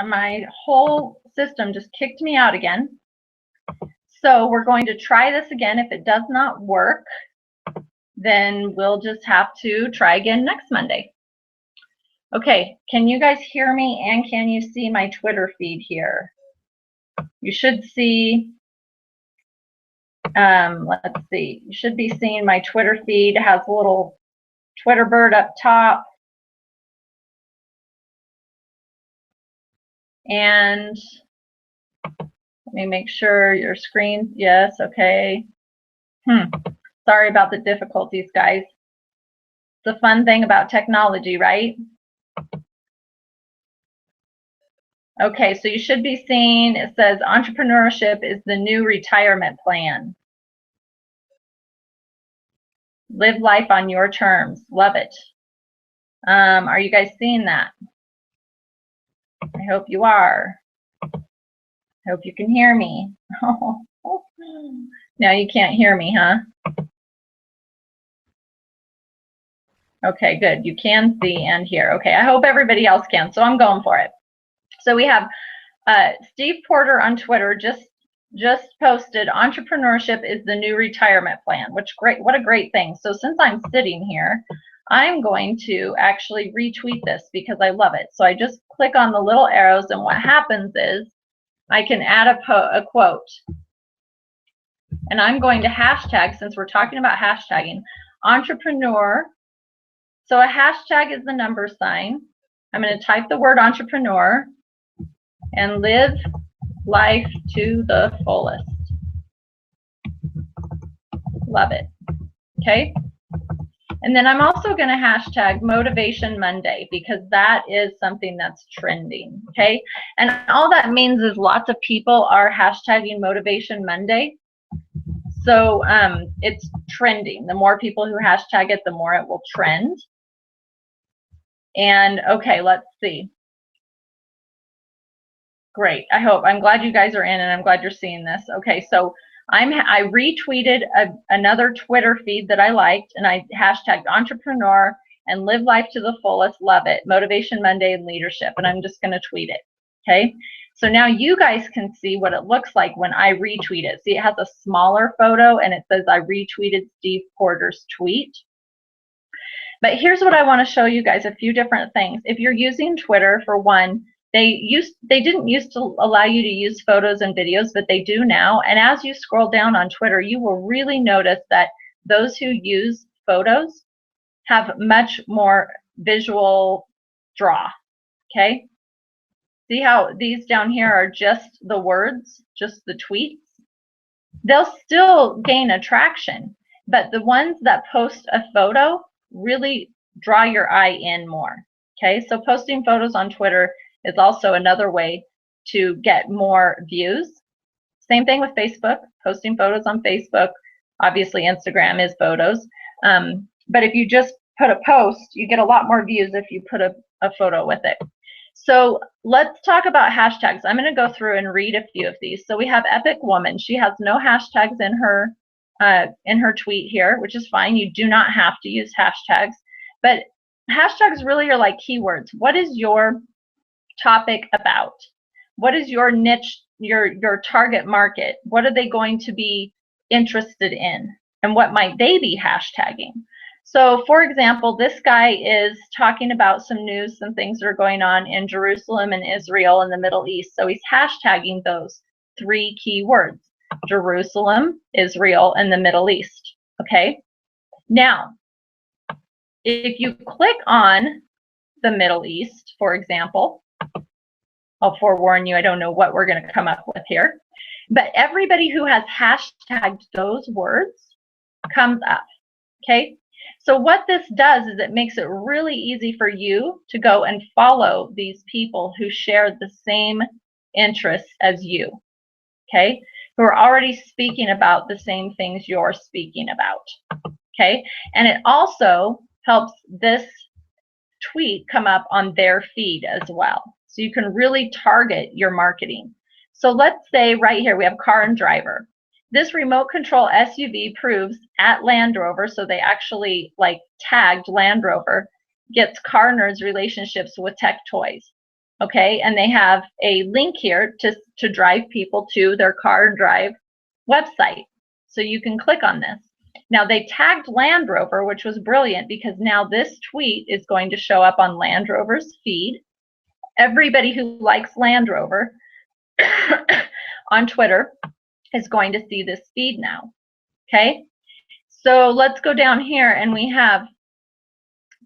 my whole system just kicked me out again. So we're going to try this again. If it does not work, then we'll just have to try again next Monday. Okay, can you guys hear me and can you see my Twitter feed here? You should see, let's see, you should be seeing my Twitter feed. It has a little Twitter bird up top. And let me make sure your screen, yes, okay. Sorry about the difficulties, guys. It's a fun thing about technology, right? Okay, so you should be seeing, it says entrepreneurship is the new retirement plan. Live life on your terms. Love it. Are you guys seeing that? I hope you are. I hope you can hear me. Now you can't hear me, huh? Okay, good. You can see and hear. Okay, I hope everybody else can, so I'm going for it. So we have Steve Porter on Twitter just posted, entrepreneurship is the new retirement plan, which great, what a great thing. So since I'm sitting here, I'm going to actually retweet this because I love it. So I just click on the little arrows, and what happens is I can add a quote. And I'm going to hashtag, since we're talking about hashtagging, entrepreneur. So a hashtag is the number sign. I'm going to type the word entrepreneur and live life to the fullest. Love it. Okay. And then I'm also going to hashtag Motivation Monday because that is something that's trending. Okay. And all that means is lots of people are hashtagging Motivation Monday. So it's trending. The more people who hashtag it, the more it will trend. And okay, let's see. Great. I'm glad you guys are in, and I'm glad you're seeing this. Okay, so I retweeted another Twitter feed that I liked, and I hashtagged entrepreneur and live life to the fullest. Love it. Motivation Monday and leadership. And I'm just going to tweet it. Okay. So now you guys can see what it looks like when I retweet it. See, it has a smaller photo and it says I retweeted Steve Porter's tweet. But here's what I want to show you guys, a few different things. If you're using Twitter, for one, they didn't used to allow you to use photos and videos, but they do now. And as you scroll down on Twitter, you will really notice that those who use photos have much more visual draw. Okay. See how these down here are just the words, just the tweets? They'll still gain attraction, but the ones that post a photo really draw your eye in more. Okay, so posting photos on Twitter is also another way to get more views. Same thing with Facebook, posting photos on Facebook. Obviously, Instagram is photos. But if you just put a post, you get a lot more views if you put a photo with it. So let's talk about hashtags. I'm going to go through and read a few of these. So we have Epic Woman. She has no hashtags in her tweet here, which is fine. You do not have to use hashtags, but hashtags really are like keywords. What is your topic about? What is your niche, your target market? What are they going to be interested in? And what might they be hashtagging? So, for example, this guy is talking about some news, some things that are going on in Jerusalem and Israel and the Middle East. So he's hashtagging those 3 key words: Jerusalem, Israel, and the Middle East. Okay? Now, if you click on the Middle East, for example, I'll forewarn you, I don't know what we're going to come up with here, but everybody who has hashtagged those words comes up. Okay? So what this does is it makes it really easy for you to go and follow these people who share the same interests as you, okay, who are already speaking about the same things you're speaking about, okay? And it also helps this tweet come up on their feed as well. So you can really target your marketing. So let's say right here we have car and driver. This remote control SUV proves at Land Rover, so they actually like tagged Land Rover, gets car nerds relationships with tech toys. Okay, and they have a link here to drive people to their Car and Drive website. So you can click on this. Now they tagged Land Rover, which was brilliant because now this tweet is going to show up on Land Rover's feed. Everybody who likes Land Rover on Twitter is going to see this feed now. Okay, so let's go down here and we have,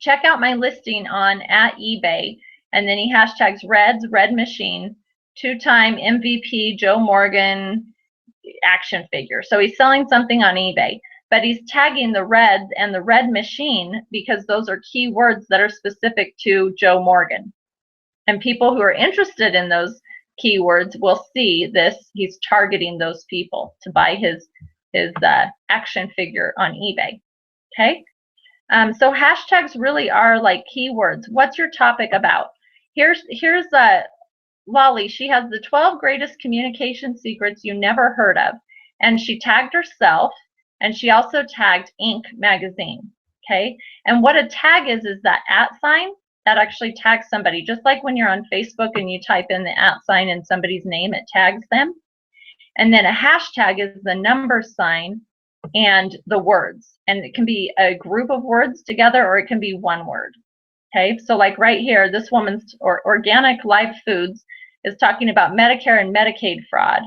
check out my listing on @eBay, and then he hashtags Reds, Red Machine, 2-time MVP Joe Morgan action figure. So he's selling something on eBay, but he's tagging the Reds and the Red Machine because those are keywords that are specific to Joe Morgan. And people who are interested in those keywords will see this. He's targeting those people to buy his action figure on eBay. Okay. So hashtags really are like keywords. What's your topic about? Here's Lolly. She has the 12 greatest communication secrets you never heard of, and she tagged herself, and she also tagged Inc. magazine. Okay, and what a tag is that @ that actually tags somebody. Just like when you're on Facebook and you type in the @ in somebody's name, it tags them. And then a hashtag is the number sign and the words, and it can be a group of words together or it can be one word. Okay, so like right here, this woman's Organic Live Foods is talking about Medicare and Medicaid fraud.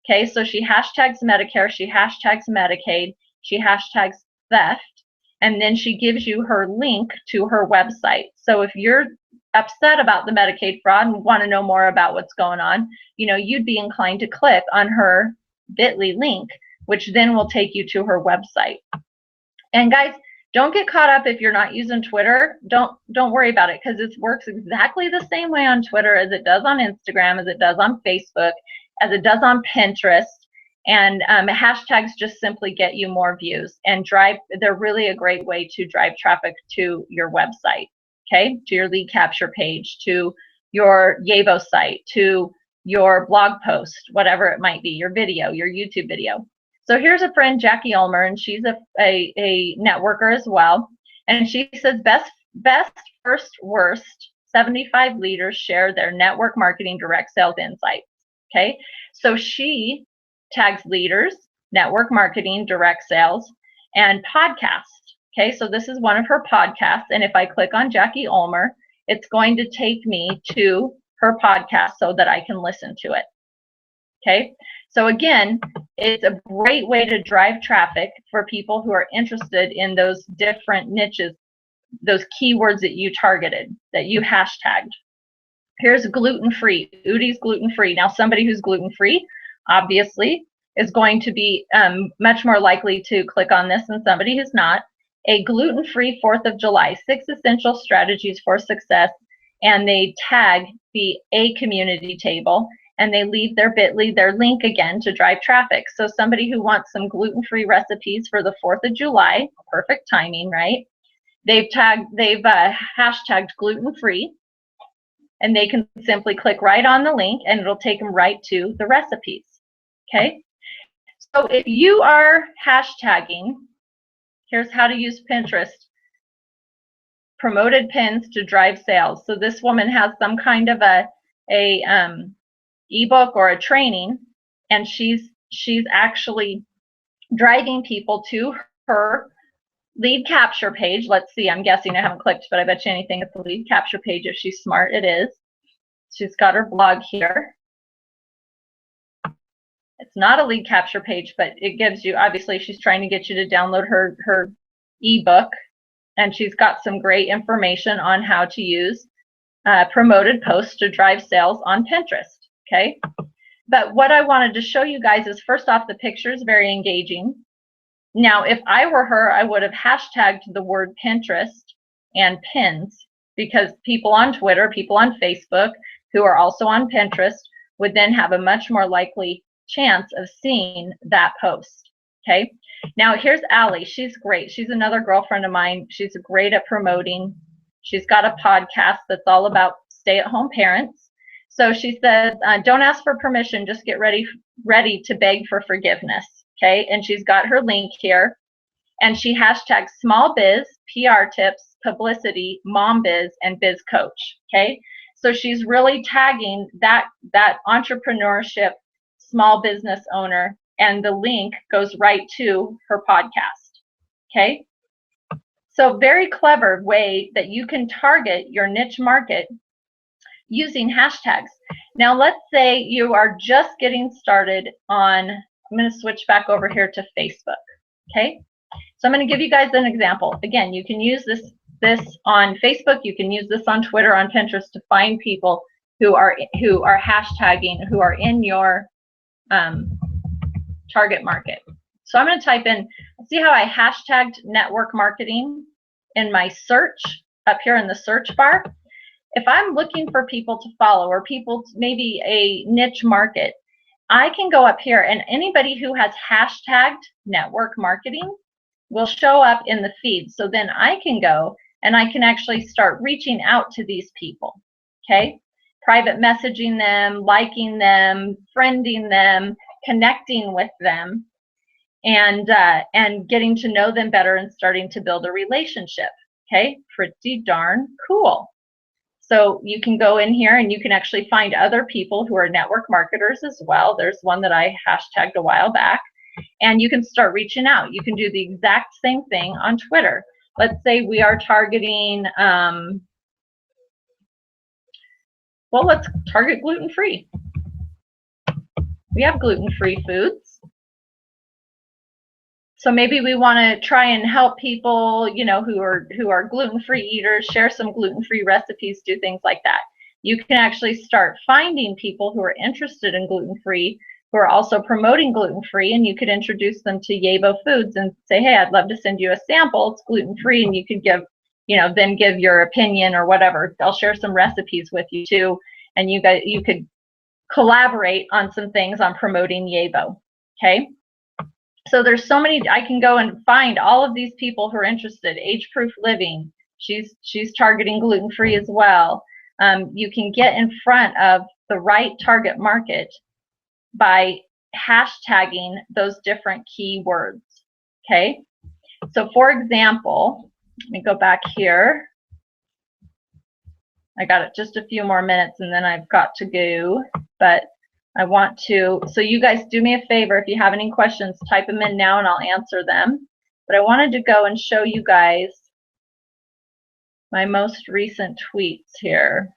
Okay, so she hashtags Medicare, she hashtags Medicaid, she hashtags theft, and then she gives you her link to her website. So if you're upset about the Medicaid fraud and want to know more about what's going on, you know, you'd be inclined to click on her bit.ly link, which then will take you to her website. And guys, don't get caught up if you're not using Twitter. Don't worry about it, because it works exactly the same way on Twitter as it does on Instagram, as it does on Facebook, as it does on Pinterest. And hashtags just simply get you more views and they're really a great way to drive traffic to your website, okay, to your lead capture page, to your Yavo site, to your blog post, whatever it might be, your video, your YouTube video. So here's a friend, Jackie Ulmer, and she's a networker as well. And she says, best, first, worst, 75 leaders share their network marketing direct sales insights. Okay, so she tags leaders, network marketing, direct sales, and podcast. Okay, so this is one of her podcasts. And if I click on Jackie Ulmer, it's going to take me to her podcast so that I can listen to it. Okay, so again, it's a great way to drive traffic for people who are interested in those different niches, those keywords that you targeted, that you hashtagged. Here's gluten-free, Udi's gluten-free. Now, somebody who's gluten-free, obviously, is going to be much more likely to click on this than somebody who's not. A gluten-free 4th of July, 6 essential strategies for success, and they tag the A community table, and they leave their bit.ly, their link again to drive traffic. So somebody who wants some gluten-free recipes for the 4th of July, perfect timing, right? They've hashtagged gluten-free, and they can simply click right on the link and it'll take them right to the recipes. Okay, so if you are hashtagging, here's how to use Pinterest. Promoted pins to drive sales. So this woman has some kind of a ebook or a training, and she's actually driving people to her lead capture page. Let's see, I'm guessing, I haven't clicked, but I bet you anything it's the lead capture page. If she's smart, it is. She's got her blog here. It's not a lead capture page, but it gives you, obviously she's trying to get you to download her ebook, and she's got some great information on how to use promoted posts to drive sales on Pinterest. Okay, but what I wanted to show you guys is, first off, the picture is very engaging. Now, if I were her, I would have hashtagged the word Pinterest and pins, because people on Twitter, people on Facebook who are also on Pinterest would then have a much more likely chance of seeing that post. Okay, now here's Allie. She's great. She's another girlfriend of mine. She's great at promoting. She's got a podcast that's all about stay-at-home parents. So she says, don't ask for permission, just get ready to beg for forgiveness. Okay, and she's got her link here, and she hashtags small biz, PR tips, publicity, mom biz, and biz coach. Okay, So she's really tagging that entrepreneurship, small business owner, and the link goes right to her podcast. Okay. So very clever way that you can target your niche market using hashtags. Now, let's say you are just getting started on, I'm going to switch back over here to Facebook. Okay. So I'm going to give you guys an example. Again, you can use this on Facebook. You can use this on Twitter, on Pinterest to find people who are hashtagging, who are in your target market. So I'm going to type in, see how I hashtagged network marketing in my search up here in the search bar. If I'm looking for people to follow, or people, maybe a niche market, I can go up here, and anybody who has hashtagged network marketing will show up in the feed. So then I can go and I can actually start reaching out to these people. Okay, private messaging them, liking them, friending them, connecting with them, and getting to know them better and starting to build a relationship. Okay, pretty darn cool. So you can go in here and you can actually find other people who are network marketers as well. There's one that I hashtagged a while back, and you can start reaching out. You can do the exact same thing on Twitter. Let's say we are targeting, well, let's target gluten-free. We have gluten-free foods. So maybe we want to try and help people, you know, who are gluten-free eaters, share some gluten-free recipes, do things like that. You can actually start finding people who are interested in gluten-free, who are also promoting gluten-free, and you could introduce them to Yebo Foods and say, hey, I'd love to send you a sample. It's gluten-free, and you could give, you know, then give your opinion or whatever. They'll share some recipes with you too, and you could collaborate on some things on promoting Yebo. Okay. So there's so many. I can go and find all of these people who are interested. Age Proof Living, she's targeting gluten-free as well. You can get in front of the right target market by hashtagging those different keywords. Okay, so for example, let me go back here. I got it just a few more minutes and then I've got to go, but I want to, so you guys do me a favor, if you have any questions, type them in now and I'll answer them. But I wanted to go and show you guys my most recent tweets here.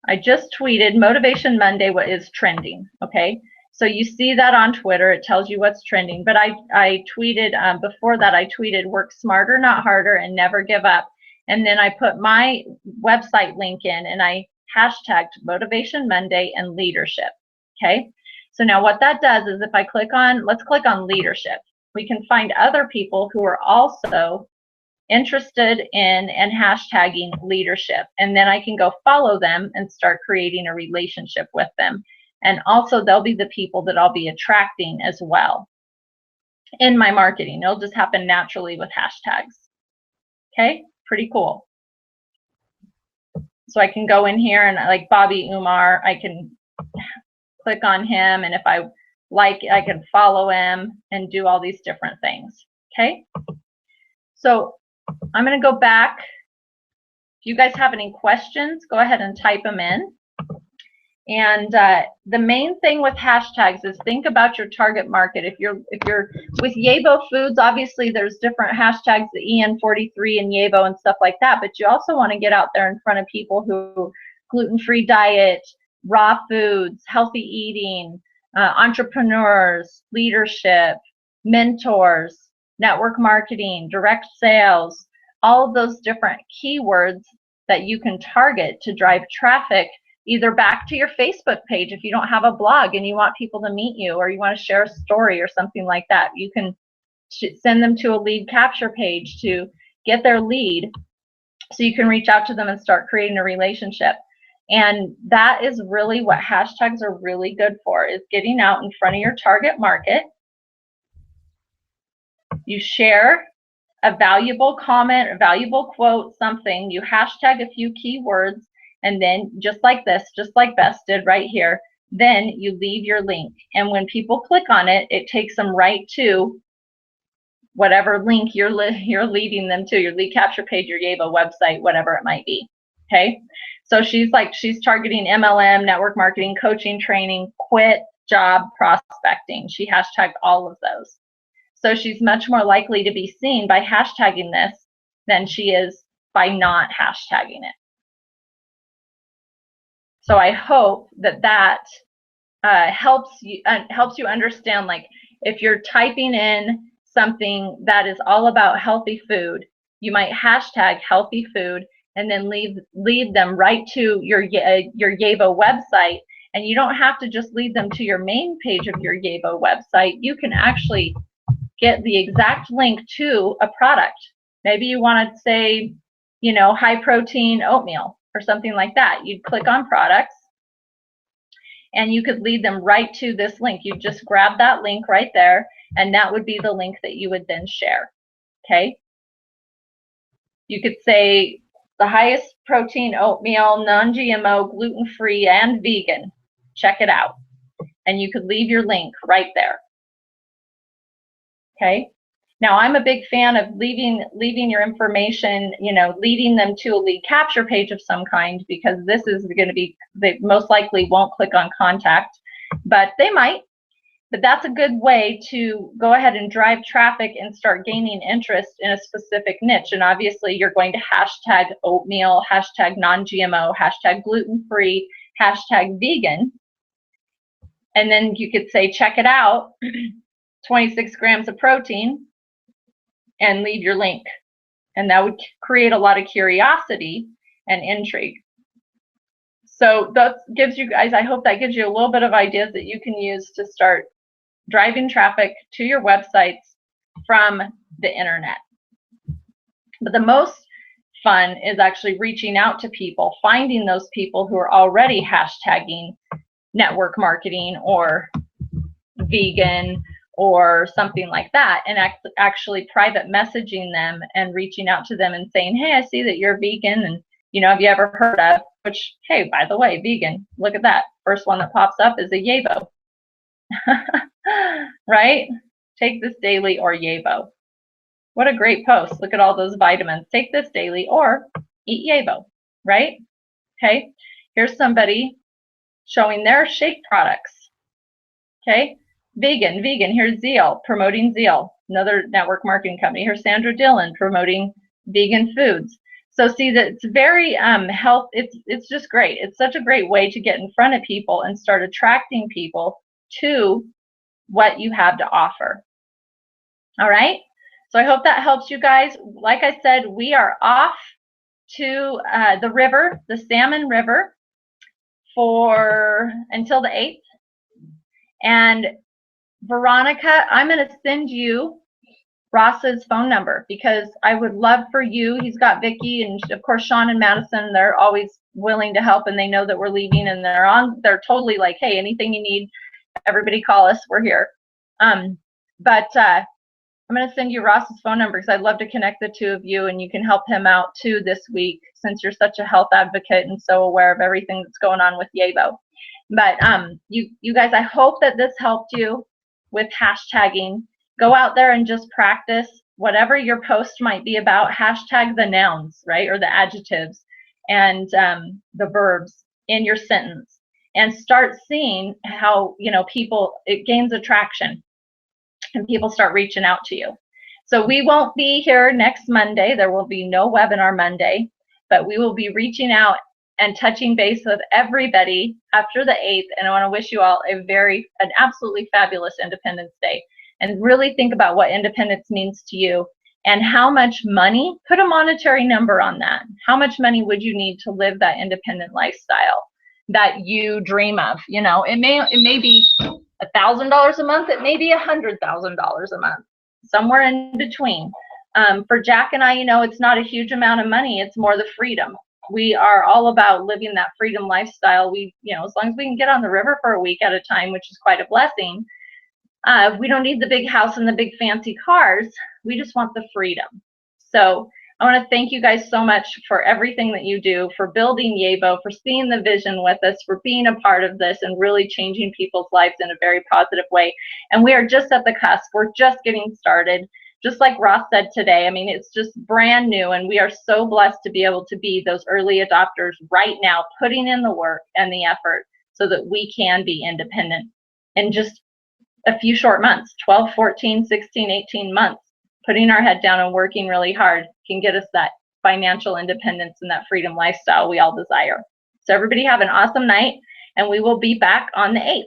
I just tweeted Motivation Monday, what is trending, okay? So you see that on Twitter, it tells you what's trending. But I tweeted, before that I tweeted, work smarter, not harder, and never give up. And then I put my website link in and I hashtagged Motivation Monday and leadership, okay? So now what that does is if I click on, let's click on leadership, we can find other people who are also interested in and hashtagging leadership, and then I can go follow them and start creating a relationship with them. And also they'll be the people that I'll be attracting as well in my marketing. It'll just happen naturally with hashtags. Okay, pretty cool. So I can go in here and like Bobby Umar, I can click on him, and if I like, I can follow him and do all these different things. Okay, so I'm going to go back. If you guys have any questions, go ahead and type them in. And the main thing with hashtags is think about your target market. If you're with Yebo Foods, obviously there's different hashtags, the EN43 and Yebo and stuff like that, but you also want to get out there in front of people who gluten-free diet, raw foods, healthy eating, entrepreneurs, leadership, mentors, network marketing, direct sales, all of those different keywords that you can target to drive traffic either back to your Facebook page if you don't have a blog and you want people to meet you, or you want to share a story or something like that. You can send them to a lead capture page to get their lead so you can reach out to them and start creating a relationship. And that is really what hashtags are really good for, is getting out in front of your target market. You share a valuable comment, a valuable quote, something, you hashtag a few keywords, and then just like this, just like Bess did right here, then you leave your link. And when people click on it, it takes them right to whatever link you're leading them to, your lead capture page, your Yebo website, whatever it might be. Okay, So she's targeting MLM, network marketing, coaching, training, quit, job, prospecting. She hashtagged all of those. So she's much more likely to be seen by hashtagging this than she is by not hashtagging it. So I hope that helps you understand, like, if you're typing in something that is all about healthy food, you might hashtag healthy food and then lead them right to your Yabo website. And you don't have to just lead them to your main page of your Yabo website. You can actually get the exact link to a product. Maybe you want to say, you know, high protein oatmeal or something like that. You'd click on products and you could lead them right to this link. You just grab that link right there, and that would be the link that you would then share. Okay? You could say the highest protein oatmeal, non-GMO, gluten-free, and vegan. Check it out. And you could leave your link right there. Okay? Now, I'm a big fan of leaving your information, you know, leading them to a lead capture page of some kind, because this is going to be, they most likely won't click on contact, but they might. But that's a good way to go ahead and drive traffic and start gaining interest in a specific niche. And obviously, you're going to hashtag oatmeal, hashtag non-GMO, hashtag gluten-free, hashtag vegan. And then you could say, check it out, 26 grams of protein, and leave your link. And that would create a lot of curiosity and intrigue. So that gives you guys, I hope that gives you a little bit of ideas that you can use to start driving traffic to your websites from the internet. But the most fun is actually reaching out to people, finding those people who are already hashtagging network marketing or vegan or something like that, and actually private messaging them and reaching out to them and saying, hey, I see that you're vegan, and, you know, have you ever heard of, which, hey, by the way, vegan, look at that. First one that pops up is a Yabo. Right? Take this daily or Yabo. What a great post. Look at all those vitamins. Take this daily or eat Yabo, right? Okay. Here's somebody showing their shake products. Okay. Vegan. Here's Zeal, promoting Zeal, another network marketing company. Here's Sandra Dillon promoting vegan foods. So see that it's very health. It's just great. It's such a great way to get in front of people and start attracting people to what you have to offer. All right. So I hope that helps you guys. Like I said, we are off to the river, the Salmon River, for until the 8th. And Veronica, I'm going to send you Ross's phone number, because I would love for you. He's got Vicky and of course Sean and Madison. They're always willing to help, and they know that we're leaving, and they're totally like, hey, anything you need, everybody call us. We're here. I'm going to send you Ross's phone number, because I'd love to connect the two of you, and you can help him out too this week, since you're such a health advocate and so aware of everything that's going on with Yabo. But you guys, I hope that this helped you with hashtagging. Go out there and just practice whatever your post might be about. Hashtag the nouns, right, or the adjectives and the verbs in your sentence, and start seeing how, you know, it gains attraction and people start reaching out to you. So we won't be here next Monday. There will be no webinar Monday, but we will be reaching out and touching base with everybody after the 8th. And I want to wish you all an absolutely fabulous Independence Day. And really think about what independence means to you, and how much money, put a monetary number on that. How much money would you need to live that independent lifestyle that you dream of? You know, it may be $1,000 a month. It may be $100,000 a month, somewhere in between. For Jack and I, you know, it's not a huge amount of money. It's more the freedom. We are all about living that freedom lifestyle. You know, as long as we can get on the river for a week at a time, which is quite a blessing. We don't need the big house and the big fancy cars. We just want the freedom. So I want to thank you guys so much for everything that you do, for building Yabo, for seeing the vision with us, for being a part of this and really changing people's lives in a very positive way. And we are just at the cusp. We're just getting started. just like Ross said today, I mean, it's just brand new, and we are so blessed to be able to be those early adopters right now, putting in the work and the effort so that we can be independent in just a few short months. 12, 14, 16, 18 months, putting our head down and working really hard can get us that financial independence and that freedom lifestyle we all desire. So everybody have an awesome night, and we will be back on the 8th.